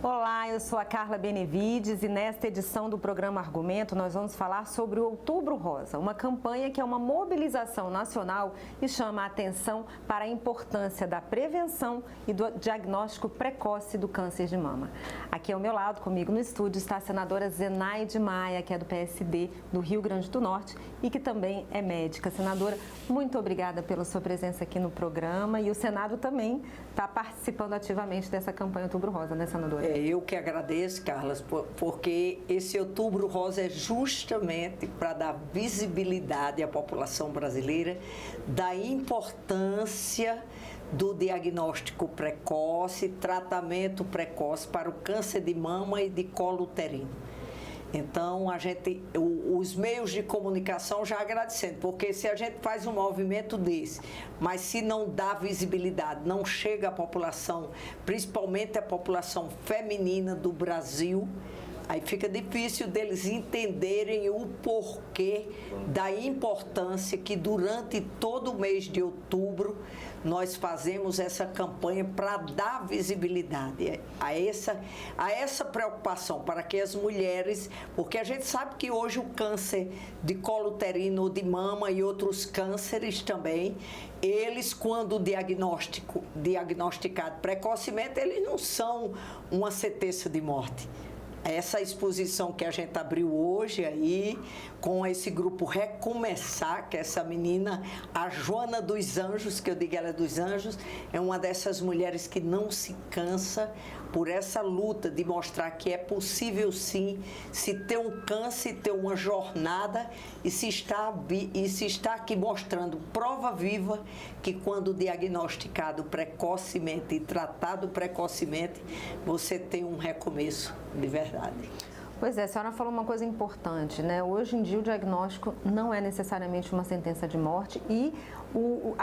Olá, eu sou a Carla Benevides e nesta edição do programa Argumento nós vamos falar sobre o Outubro Rosa, uma campanha que é uma mobilização nacional e chama a atenção para a importância da prevenção e do diagnóstico precoce do câncer de mama. Aqui ao meu lado, comigo no estúdio, está a senadora Zenaide Maia, que é do PSD do Rio Grande do Norte e que também é médica. Senadora, muito obrigada pela sua presença aqui no programa e o Senado também está participando ativamente dessa campanha Outubro Rosa, né, senadora? Eu que agradeço, Carlas, porque esse Outubro Rosa é justamente para dar visibilidade à população brasileira da importância do diagnóstico precoce, tratamento precoce para o câncer de mama e de colo uterino. Então, os meios de comunicação já agradecendo, porque se a gente faz um movimento desse, mas se não dá visibilidade, não chega à população, principalmente a população feminina do Brasil, aí fica difícil deles entenderem o porquê da importância que durante todo o mês de outubro nós fazemos essa campanha para dar visibilidade a essa preocupação para que as mulheres, porque a gente sabe que hoje o câncer de colo uterino, de mama e outros cânceres também, eles quando diagnosticado precocemente, eles não são uma sentença de morte. Essa exposição que a gente abriu hoje aí, com esse grupo Recomeçar, que essa menina, a Joana dos Anjos, que eu digo ela é dos Anjos, é uma dessas mulheres que não se cansa por essa luta de mostrar que é possível sim se ter um câncer, ter uma jornada e se está aqui mostrando prova viva que quando diagnosticado precocemente e tratado precocemente, você tem um recomeço de verdade. Pois é, a senhora falou uma coisa importante, né? Hoje em dia o diagnóstico não é necessariamente uma sentença de morte e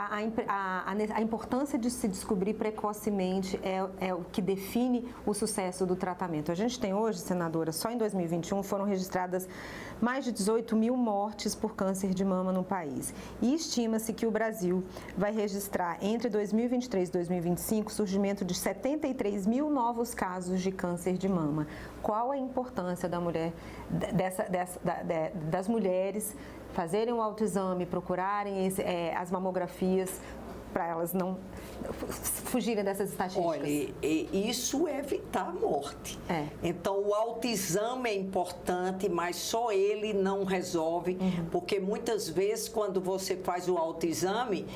a importância de se descobrir precocemente é o que define o sucesso do tratamento. A gente tem hoje, senadora, só em 2021 foram registradas mais de 18 mil mortes por câncer de mama no país. E estima-se que o Brasil vai registrar entre 2023 e 2025 o surgimento de 73 mil novos casos de câncer de mama. Qual a importância da mulher, das mulheres fazerem o autoexame, procurarem as mamografias para elas não fugirem dessas estatísticas? Olha, isso é evitar a morte. Então, o autoexame é importante, mas só ele não resolve, porque muitas vezes, quando você faz o autoexame,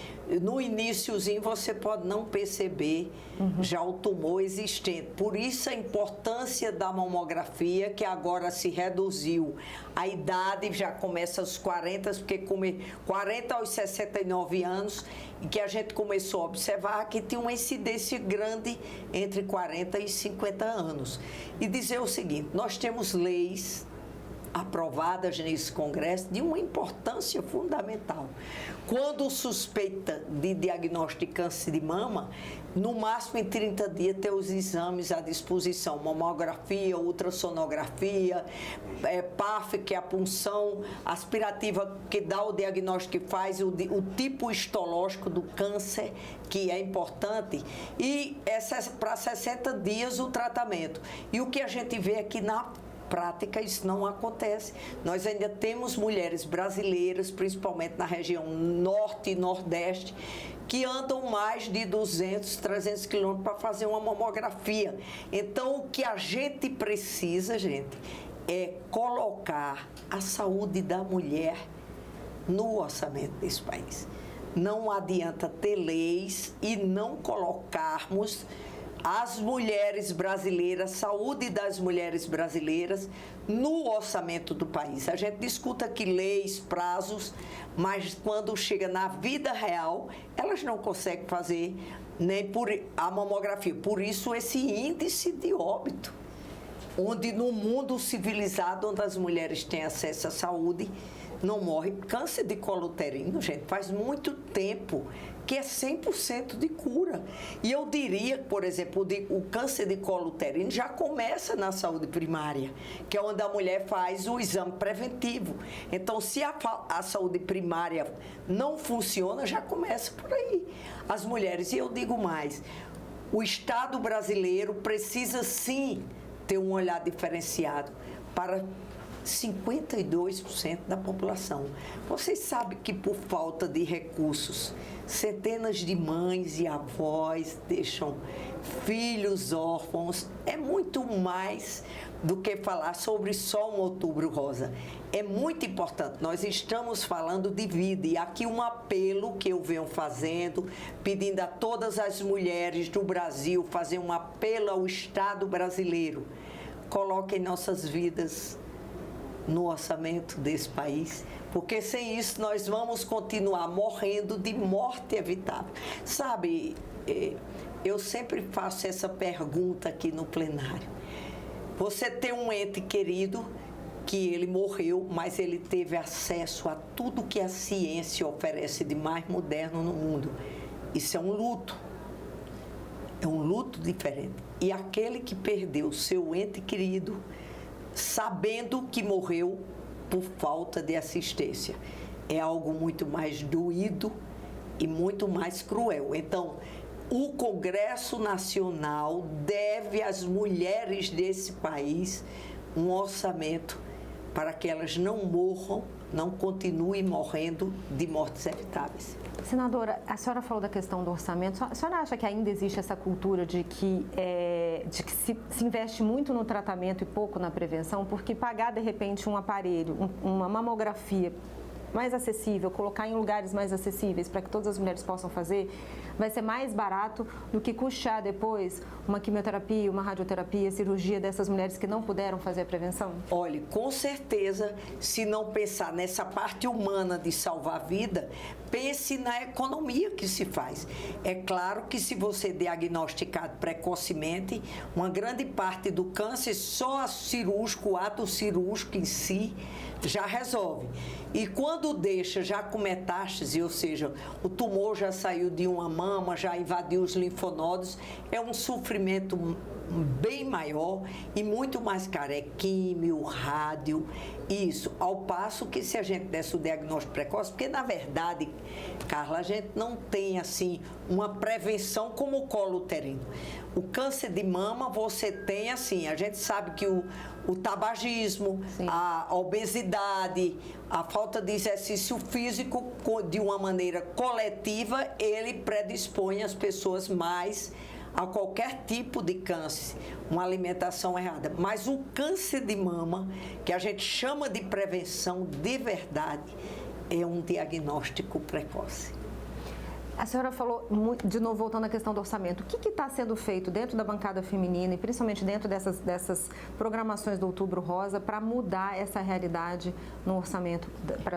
no iniciozinho você pode não perceber já o tumor existente. Por isso a importância da mamografia, que agora se reduziu. A idade já começa aos 40, porque 40 aos 69 anos, e que a gente começou a observar que tinha uma incidência grande entre 40 e 50 anos. E dizer o seguinte, nós temos leis aprovadas nesse Congresso de uma importância fundamental. Quando suspeita de diagnóstico de câncer de mama, no máximo em 30 dias ter os exames à disposição, mamografia, ultrassonografia, PAF, que é a punção aspirativa que dá o diagnóstico, que faz o tipo histológico do câncer, que é importante, e para 60 dias o tratamento. E o que a gente vê aqui na prática, isso não acontece. Nós ainda temos mulheres brasileiras, principalmente na região norte e nordeste, que andam mais de 200, 300 quilômetros para fazer uma mamografia. Então, o que a gente precisa, gente, é colocar a saúde da mulher no orçamento desse país. Não adianta ter leis e não colocarmos as mulheres brasileiras, saúde das mulheres brasileiras no orçamento do país. A gente discuta aqui leis, prazos, mas quando chega na vida real, elas não conseguem fazer nem por a mamografia. Por isso esse índice de óbito, onde no mundo civilizado, onde as mulheres têm acesso à saúde, não morre. Câncer de colo uterino, gente, faz muito tempo que é 100% de cura. E eu diria, por exemplo, o câncer de colo uterino já começa na saúde primária, que é onde a mulher faz o exame preventivo. Então, se a saúde primária não funciona, já começa por aí. As mulheres, e eu digo mais, O Estado brasileiro precisa sim ter um olhar diferenciado para 52% da população. Vocês sabem que por falta de recursos, centenas de mães e avós deixam filhos órfãos. É muito mais do que falar sobre só um Outubro Rosa. É muito importante. Nós estamos falando de vida e aqui um apelo que eu venho fazendo, pedindo a todas as mulheres do Brasil, fazer um apelo ao Estado brasileiro. Coloquem nossas vidas no orçamento desse país, porque sem isso nós vamos continuar morrendo de morte evitável. Sabe, eu sempre faço essa pergunta aqui no plenário. Você tem um ente querido que ele morreu, mas ele teve acesso a tudo que a ciência oferece de mais moderno no mundo. Isso é um luto. É um luto diferente. E aquele que perdeu seu ente querido, sabendo que morreu por falta de assistência, é algo muito mais doído e muito mais cruel. Então, o Congresso Nacional deve às mulheres desse país um orçamento para que elas não morram, não continuem morrendo de mortes evitáveis. Senadora, a senhora falou da questão do orçamento. A senhora acha que ainda existe essa cultura de que se investe muito no tratamento e pouco na prevenção? Porque pagar, de repente, um aparelho, uma mamografia mais acessível, colocar em lugares mais acessíveis para que todas as mulheres possam fazer, vai ser mais barato do que custear depois uma quimioterapia, uma radioterapia, cirurgia dessas mulheres que não puderam fazer a prevenção? Olha, com certeza, se não pensar nessa parte humana de salvar a vida, pense na economia que se faz. É claro que se você é diagnosticado precocemente, uma grande parte do câncer, só o ato cirúrgico em si já resolve. E quando deixa já com metástase, ou seja, o tumor já saiu de uma mama, já invadiu os linfonodos, é um sofrimento bem maior e muito mais caro. É químio, rádio, isso. Ao passo que se a gente desse o diagnóstico precoce, porque na verdade, Carla, a gente não tem assim uma prevenção como o colo uterino. O câncer de mama você tem assim, a gente sabe que o tabagismo, sim, a obesidade, a falta de exercício físico de uma maneira coletiva, ele predispõe as pessoas mais a qualquer tipo de câncer, uma alimentação errada. Mas o câncer de mama, que a gente chama de prevenção de verdade, é um diagnóstico precoce. A senhora falou, de novo, voltando à questão do orçamento, o que está sendo feito dentro da bancada feminina e principalmente dentro dessas programações do Outubro Rosa para mudar essa realidade no orçamento?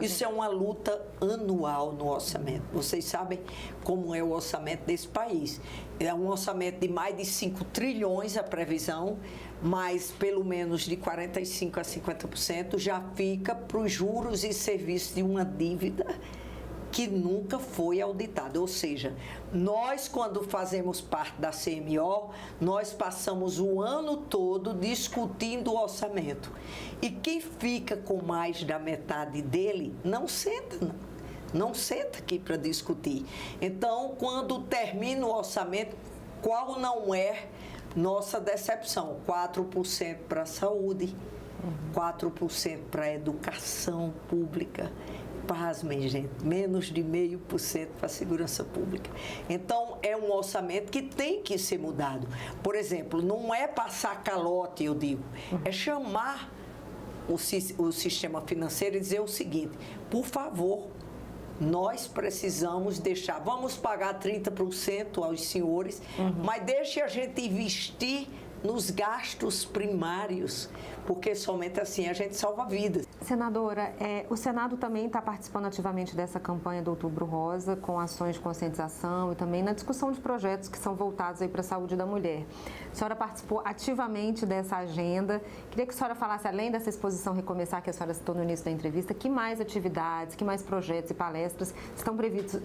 Isso é uma luta anual no orçamento. Vocês sabem como é o orçamento desse país. É um orçamento de mais de 5 trilhões a previsão, mas pelo menos de 45% a 50% já fica para os juros e serviços de uma dívida que nunca foi auditada. Ou seja, nós, quando fazemos parte da CMO, nós passamos o ano todo discutindo o orçamento. E quem fica com mais da metade dele não senta, não senta aqui para discutir. Então, quando termina o orçamento, qual não é nossa decepção? 4% para a saúde, 4% para a educação pública. Pasmem, gente, menos de 0,5% para a segurança pública. Então, é um orçamento que tem que ser mudado. Por exemplo, não é passar calote, eu digo, é chamar o sistema financeiro e dizer o seguinte: por favor, nós precisamos deixar, vamos pagar 30% aos senhores, mas deixe a gente investir nos gastos primários, porque somente assim a gente salva vidas. Senadora, o Senado também está participando ativamente dessa campanha do Outubro Rosa, com ações de conscientização e também na discussão de projetos que são voltados aí para a saúde da mulher. A senhora participou ativamente dessa agenda. Queria que a senhora falasse, além dessa exposição Recomeçar, que a senhora citou no início da entrevista, que mais atividades, que mais projetos e palestras estão previstos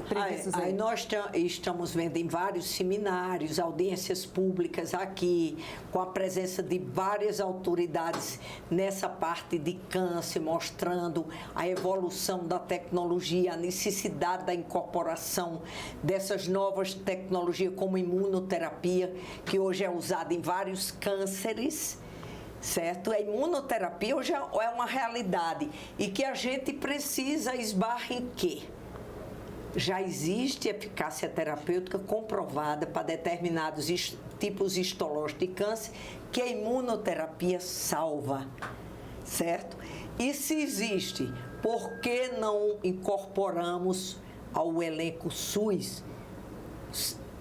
aí? Aí nós estamos vendo em vários seminários, audiências públicas aqui, com a presença de várias autoridades nessa parte de câncer, mostrando a evolução da tecnologia, a necessidade da incorporação dessas novas tecnologias como imunoterapia, que hoje é usada em vários cânceres, certo? A imunoterapia hoje é uma realidade e que a gente precisa esbarrar em quê? Já existe eficácia terapêutica comprovada para determinados tipos histológicos de câncer que a imunoterapia salva, certo? E se existe, por que não incorporamos ao elenco SUS?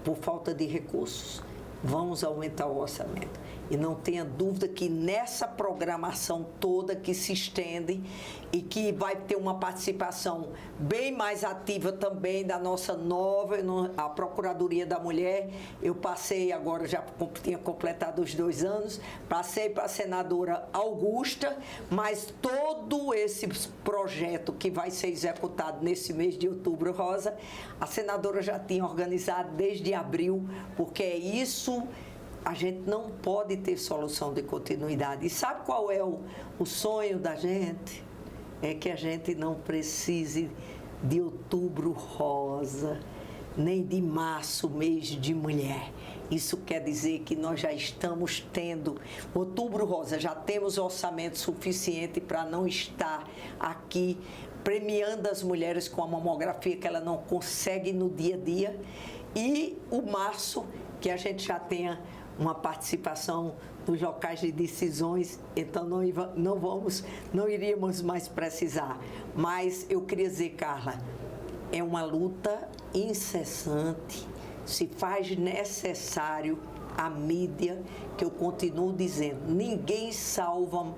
Por falta de recursos, vamos aumentar o orçamento. E não tenha dúvida que nessa programação toda que se estende e que vai ter uma participação bem mais ativa também da nossa nova, a Procuradoria da Mulher, eu passei agora, já tinha completado os 2 anos, passei para a senadora Augusta, mas todo esse projeto que vai ser executado nesse mês de Outubro Rosa, a senadora já tinha organizado desde abril, porque é isso. A gente não pode ter solução de continuidade. E sabe qual é o sonho da gente? É que a gente não precise de Outubro Rosa, nem de março, mês de mulher. Isso quer dizer que nós já estamos tendo Outubro Rosa, já temos orçamento suficiente para não estar aqui premiando as mulheres com a mamografia que ela não consegue no dia a dia. E o março, que a gente já tenha uma participação nos locais de decisões, então não iríamos mais precisar. Mas eu queria dizer, Carla, é uma luta incessante, se faz necessário a mídia, que eu continuo dizendo, ninguém salva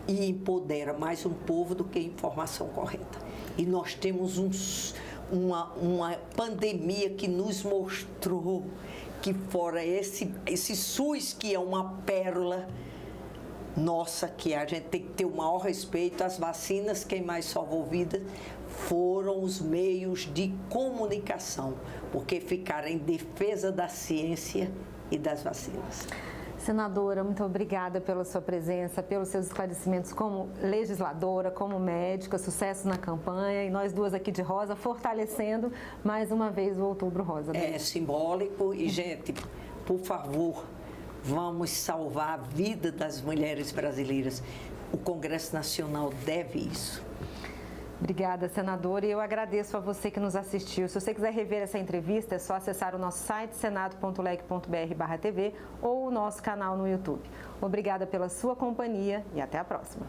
e empodera mais um povo do que a informação correta. E nós temos uma pandemia que nos mostrou que fora esse SUS, que é uma pérola nossa, que a gente tem que ter o maior respeito, as vacinas, quem mais salvou vidas, foram os meios de comunicação, porque ficaram em defesa da ciência e das vacinas. Senadora, muito obrigada pela sua presença, pelos seus esclarecimentos como legisladora, como médica, sucesso na campanha, e nós duas aqui de rosa fortalecendo mais uma vez o Outubro Rosa. É simbólico e, gente, por favor, vamos salvar a vida das mulheres brasileiras. O Congresso Nacional deve isso. Obrigada, senadora, e eu agradeço a você que nos assistiu. Se você quiser rever essa entrevista, é só acessar o nosso site senado.leg.br/tv ou o nosso canal no YouTube. Obrigada pela sua companhia e até a próxima.